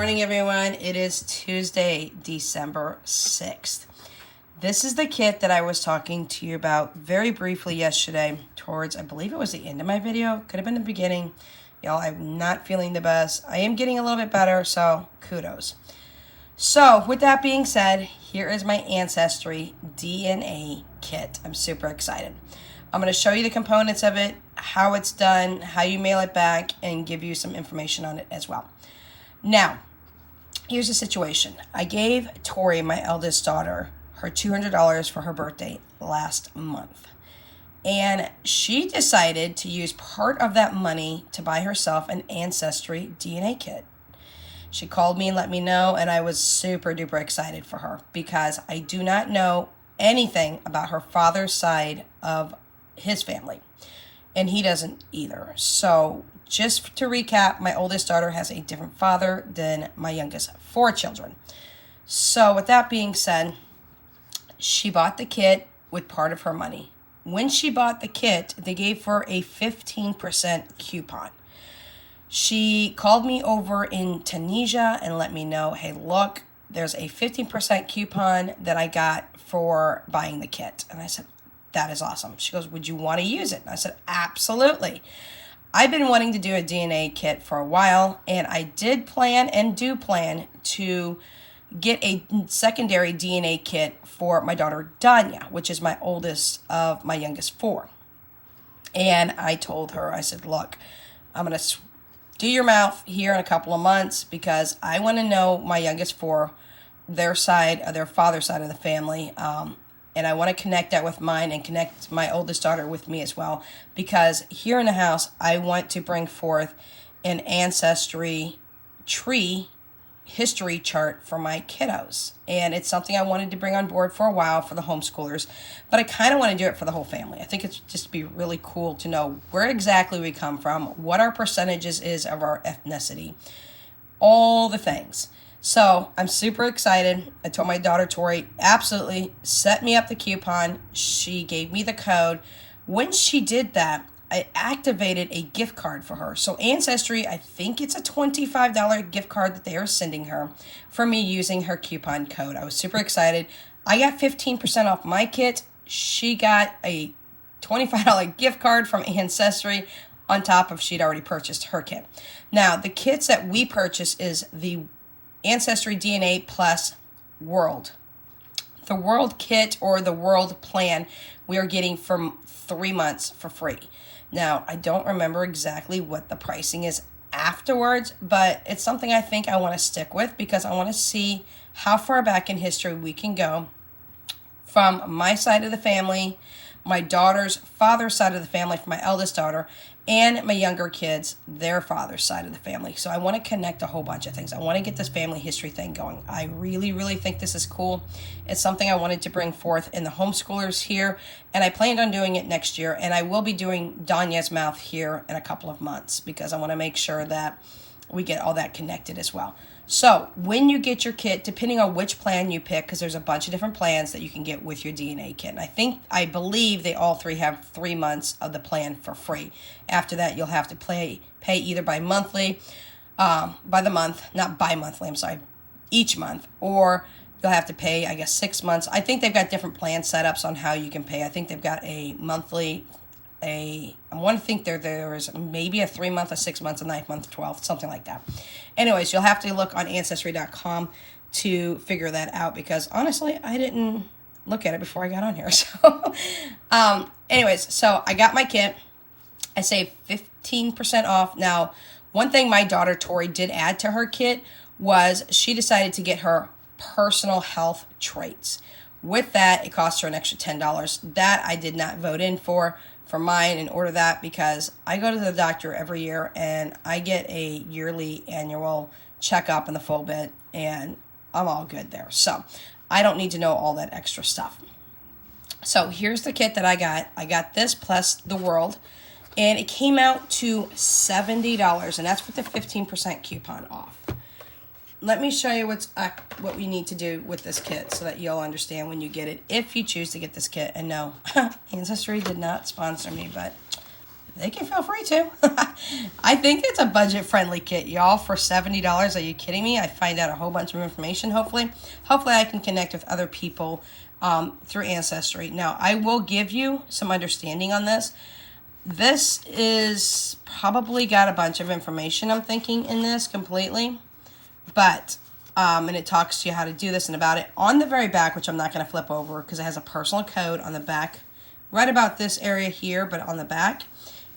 morning, everyone. It is Tuesday, December 6th. This is the kit that I was talking to you about very briefly yesterday towards, I believe it was the end of my video. Could have been the beginning. Y'all, I'm not feeling the best. I am getting a little bit better, so kudos. So, with that being said, here is my Ancestry DNA kit. I'm super excited. I'm going to show you the components of it, how it's done, how you mail it back, and give you some information on it as well. Now, here's the situation. I gave Tori, my eldest daughter, her $200 for her birthday last month. And she decided to use part of that money to buy herself an Ancestry DNA kit. She called me and let me know, and I was super duper excited for her because I do not know anything about her father's side of his family, and he doesn't either. So just to recap, my oldest daughter has a different father than my youngest 4 children. So with that being said, she bought the kit with part of her money. When she bought the kit, they gave her a 15% coupon. She called me over in Tunisia and let me know, hey, look, there's a 15% coupon that I got for buying the kit. And I said, that is awesome. She goes, would you want to use it? And I said, absolutely. I've been wanting to do a DNA kit for a while, and I did plan and do plan to get a secondary DNA kit for my daughter Danya, which is my oldest of my youngest 4. And I told her, I said, look, I'm going to do your mouth here in a couple of months because I want to know my youngest 4, their side, their father's side of the family, and I want to connect that with mine and connect my oldest daughter with me as well. Because here in the house, I want to bring forth an Ancestry tree history chart for my kiddos. And it's something I wanted to bring on board for a while for the homeschoolers. But I kind of want to do it for the whole family. I think it's just be really cool to know where exactly we come from, what our percentages is of our ethnicity, all the things. So I'm super excited. I told my daughter Tori, absolutely, set me up the coupon. She gave me the code. When she did that, I activated a gift card for her. So Ancestry, I think it's a $25 gift card that they are sending her for me using her coupon code. I was super excited. I got 15% off my kit. She got a $25 gift card from Ancestry on top of she'd already purchased her kit. Now, the kits that we purchase is the Ancestry DNA Plus World. The World Kit or the World Plan we are getting for 3 months for free. Now, I don't remember exactly what the pricing is afterwards, but it's something I think I want to stick with because I want to see how far back in history we can go from my side of the family, my daughter's father's side of the family for my eldest daughter, and my younger kids, their father's side of the family. So I want to connect a whole bunch of things. I want to get this family history thing going. I really, really think this is cool. It's something I wanted to bring forth in the homeschoolers here, and I planned on doing it next year, and I will be doing Danya's mouth here in a couple of months because I want to make sure that we get all that connected as well. So when you get your kit, depending on which plan you pick, because there's a bunch of different plans that you can get with your DNA kit. And I believe they all 3 have 3 months of the plan for free. After that, you'll have to pay either by monthly, by the month, not bi-monthly, I'm sorry, each month, or you'll have to pay, I guess, 6 months. I think they've got different plan setups on how you can pay. I think they've got a monthly, I want to think there is maybe a 3 month, a 6 months, a 9 month, 12, something like that. Anyways, you'll have to look on Ancestry.com to figure that out because honestly, I didn't look at it before I got on here. So, anyways, so I got my kit. I saved 15% off. Now, one thing my daughter Tori did add to her kit was she decided to get her personal health traits. With that, it cost her an extra $10. That I did not vote in for mine and order that because I go to the doctor every year and I get a yearly annual checkup in the full bit and I'm all good there. So I don't need to know all that extra stuff. So here's the kit that I got. I got this plus the World and it came out to $70 and that's with the 15% coupon off. Let me show you what we need to do with this kit so that you'll understand when you get it, if you choose to get this kit. And no, Ancestry did not sponsor me, but they can feel free to. I think it's a budget-friendly kit, y'all, for $70. Are you kidding me? I find out a whole bunch of information, hopefully. Hopefully I can connect with other people through Ancestry. Now, I will give you some understanding on this. This is probably got a bunch of information, I'm thinking, in this completely. But, and it talks to you how to do this and about it. On the very back, which I'm not going to flip over because it has a personal code on the back, right about this area here, but on the back.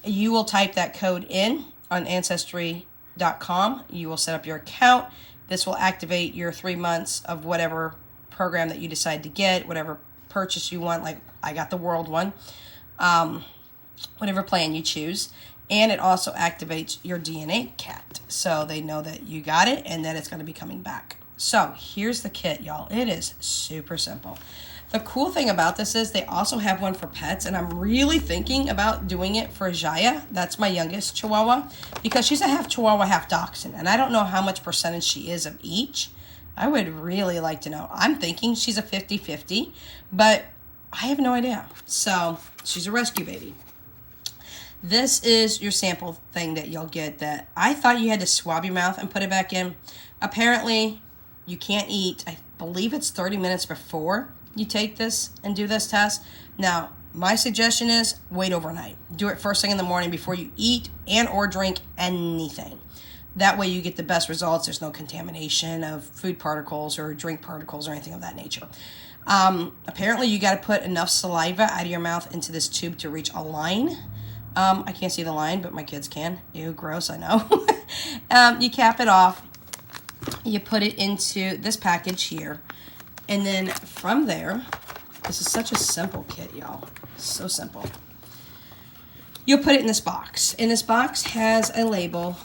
You will type that code in on Ancestry.com. You will set up your account. This will activate your 3 months of whatever program that you decide to get, whatever purchase you want. Like I got the world one, whatever plan you choose. And it also activates your DNA cat. So they know that you got it and that it's going to be coming back. So here's the kit, y'all. It is super simple. The cool thing about this is they also have one for pets, and I'm really thinking about doing it for Jaya. That's my youngest Chihuahua, because she's a half Chihuahua, half Dachshund, and I don't know how much percentage she is of each. I would really like to know. I'm thinking she's a 50-50, but I have no idea. So she's a rescue baby. This is your sample thing that you'll get that I thought you had to swab your mouth and put it back in. Apparently, you can't eat, I believe it's 30 minutes before you take this and do this test. Now, my suggestion is wait overnight. Do it first thing in the morning before you eat and or drink anything. That way you get the best results. There's no contamination of food particles or drink particles or anything of that nature. Apparently, you got to put enough saliva out of your mouth into this tube to reach a line. I can't see the line, but my kids can. Ew, gross, I know. You cap it off. You put it into this package here. And then from there, this is such a simple kit, y'all. So simple. You'll put it in this box. And this box has a label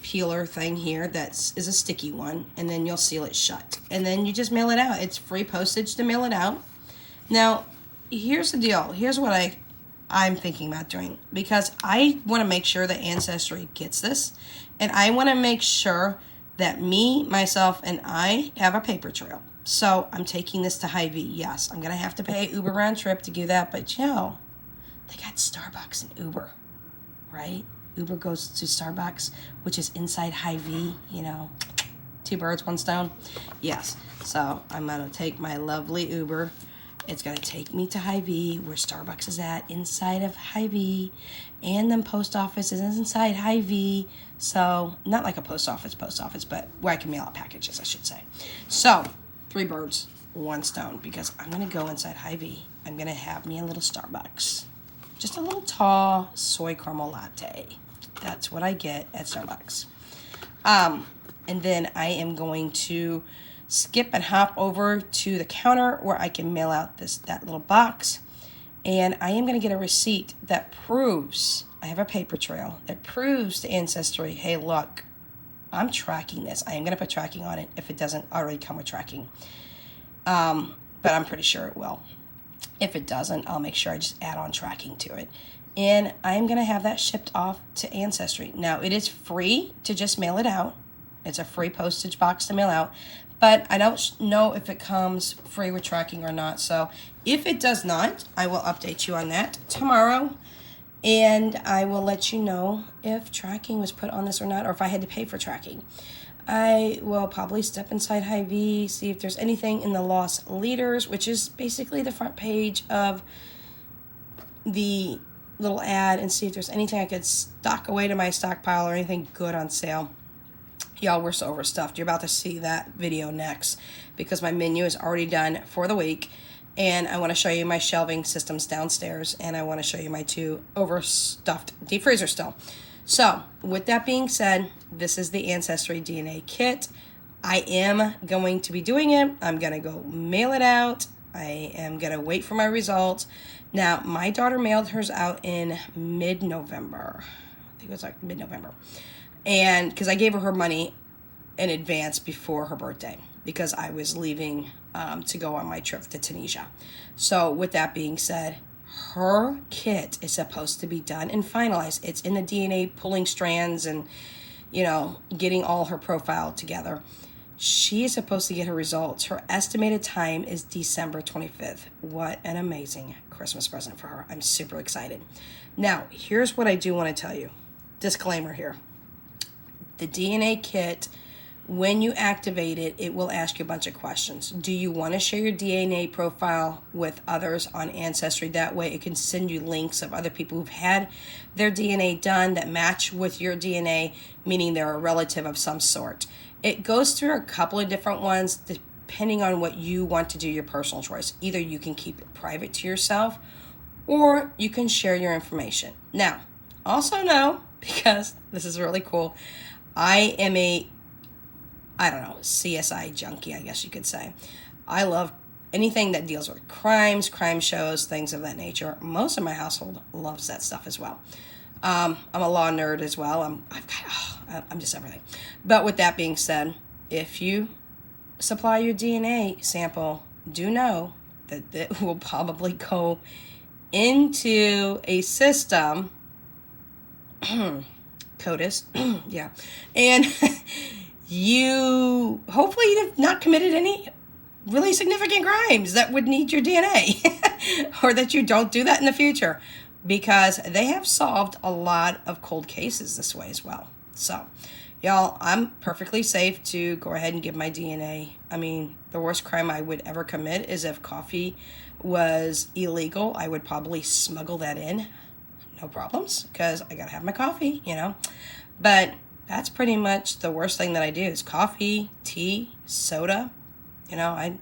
peeler thing here that is a sticky one. And then you'll seal it shut. And then you just mail it out. It's free postage to mail it out. Now, here's the deal. Here's what I'm thinking about doing. Because I want to make sure that Ancestry gets this. And I want to make sure that me, myself, and I have a paper trail. So I'm taking this to Hy-Vee. Yes, I'm going to have to pay Uber round trip to do that. But, you know, they got Starbucks and Uber, right? Uber goes to Starbucks, which is inside Hy-Vee, you know, 2 birds, 1 stone. Yes, so I'm going to take my lovely Uber. It's going to take me to Hy-Vee, where Starbucks is at, inside of Hy-Vee. And then post office is inside Hy-Vee. So, not like a post office, but where I can mail out packages, I should say. So, 3 birds, 1 stone, because I'm going to go inside Hy-Vee. I'm going to have me a little Starbucks. Just a little tall soy caramel latte. That's what I get at Starbucks. And then I am going to skip and hop over to the counter where I can mail out that little box. And I am going to get a receipt that proves, I have a paper trail, that proves to Ancestry, hey, look, I'm tracking this. I am going to put tracking on it if it doesn't already come with tracking. But I'm pretty sure it will. If it doesn't, I'll make sure I just add on tracking to it. And I'm going to have that shipped off to Ancestry. Now, it is free to just mail it out. It's a free postage box to mail out. But I don't know if it comes free with tracking or not. So if it does not, I will update you on that tomorrow. And I will let you know if tracking was put on this or not, or if I had to pay for tracking. I will probably step inside Hy-Vee, see if there's anything in the lost leaders, which is basically the front page of the little ad, and see if there's anything I could stock away to my stockpile or anything good on sale. Y'all, we're so overstuffed. You're about to see that video next because my menu is already done for the week. And I want to show you my shelving systems downstairs. And I want to show you my 2 overstuffed deep freezers still. So, with that being said, this is the Ancestry DNA kit. I am going to be doing it. I'm going to go mail it out. I am going to wait for my results. Now, my daughter mailed hers out in mid-November. I think it was like mid-November. And because I gave her money in advance before her birthday, because I was leaving to go on my trip to Tunisia. So with that being said, her kit is supposed to be done and finalized. It's in the DNA pulling strands and, you know, getting all her profile together. She is supposed to get her results. Her estimated time is December 25th. What an amazing Christmas present for her. I'm super excited. Now, here's what I do want to tell you. Disclaimer here. The DNA kit, when you activate it, it will ask you a bunch of questions. Do you want to share your DNA profile with others on Ancestry? That way it can send you links of other people who've had their DNA done that match with your DNA, meaning they're a relative of some sort. It goes through a couple of different ones depending on what you want to do, your personal choice. Either you can keep it private to yourself or you can share your information. Now, also know, because this is really cool, I am CSI junkie, I guess you could say. I love anything that deals with crimes, crime shows, things of that nature. Most of my household loves that stuff as well. I'm a law nerd as well. I'm just everything. But with that being said, if you supply your DNA sample, do know that it will probably go into a system, CODIS, yeah, and you hopefully have not committed any really significant crimes that would need your DNA, or that you don't do that in the future, because they have solved a lot of cold cases this way as well. So, y'all, I'm perfectly safe to go ahead and give my DNA. I mean, the worst crime I would ever commit is if coffee was illegal. I would probably smuggle that in. No problems, because I gotta have my coffee, you know. But that's pretty much the worst thing that I do is coffee, tea, soda. You know, I'm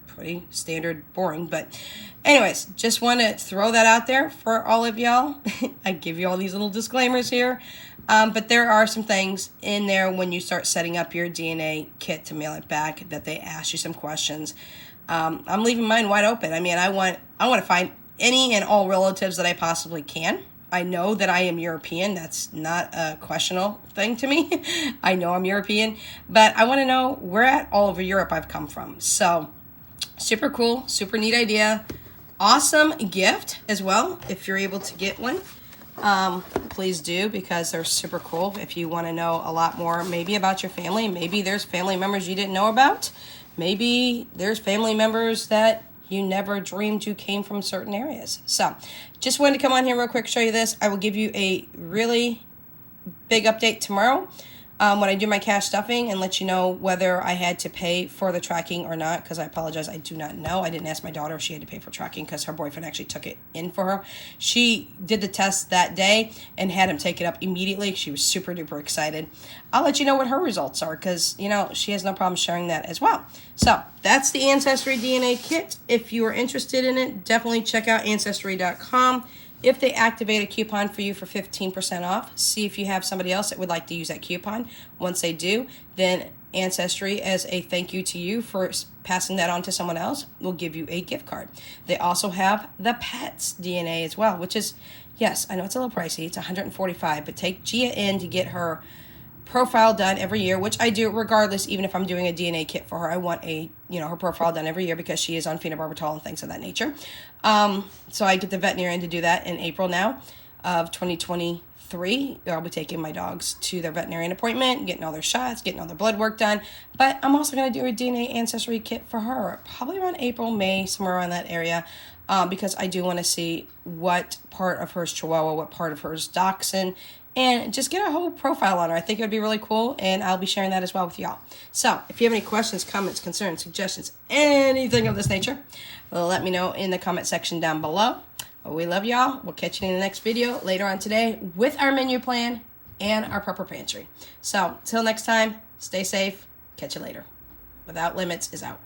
pretty standard, boring. But anyways, just want to throw that out there for all of y'all. I give you all these little disclaimers here. But there are some things in there when you start setting up your DNA kit to mail it back that they ask you some questions. I'm leaving mine wide open. I mean, I want to find any and all relatives that I possibly can. I know that I am European. That's not a questionable thing to me. I know I'm European, but I want to know where at all over Europe I've come from. So super cool, super neat idea. Awesome gift as well. If you're able to get one, please do, because they're super cool. If you want to know a lot more, maybe about your family, maybe there's family members you didn't know about. Maybe there's family members that you never dreamed you came from certain areas. So just wanted to come on here real quick, show you this. I will give you a really big update tomorrow when I do my cash stuffing, and let you know whether I had to pay for the tracking or not, because I apologize, I do not know. I didn't ask my daughter if she had to pay for tracking, because her boyfriend actually took it in for her. She did the test that day and had him take it up immediately. She was super duper excited. I'll let you know what her results are, because, you know, she has no problem sharing that as well. So that's the Ancestry DNA kit. If you are interested in it, definitely check out Ancestry.com. If they activate a coupon for you for 15% off, see if you have somebody else that would like to use that coupon. Once they do, then Ancestry, as a thank you to you for passing that on to someone else, will give you a gift card. They also have the pets DNA as well, which is, yes, I know it's a little pricey. It's $145, but take Gia in to get her profile done every year, which I do regardless. Even if I'm doing a DNA kit for her, I want her profile done every year, because she is on phenobarbital and things of that nature. So I get the veterinarian to do that in April now of 2023. I'll be taking my dogs to their veterinarian appointment, getting all their shots, getting all their blood work done. But I'm also going to do a DNA ancestry kit for her, probably around April, May, somewhere around that area, because I do want to see what part of her is Chihuahua, what part of her is Dachshund, and just get a whole profile on her. I think it would be really cool, and I'll be sharing that as well with y'all. So if you have any questions, comments, concerns, suggestions, anything of this nature, let me know in the comment section down below. We love y'all. We'll catch you in the next video later on today with our menu plan and our prepper pantry. So till next time, stay safe. Catch you later. Without Limits is out.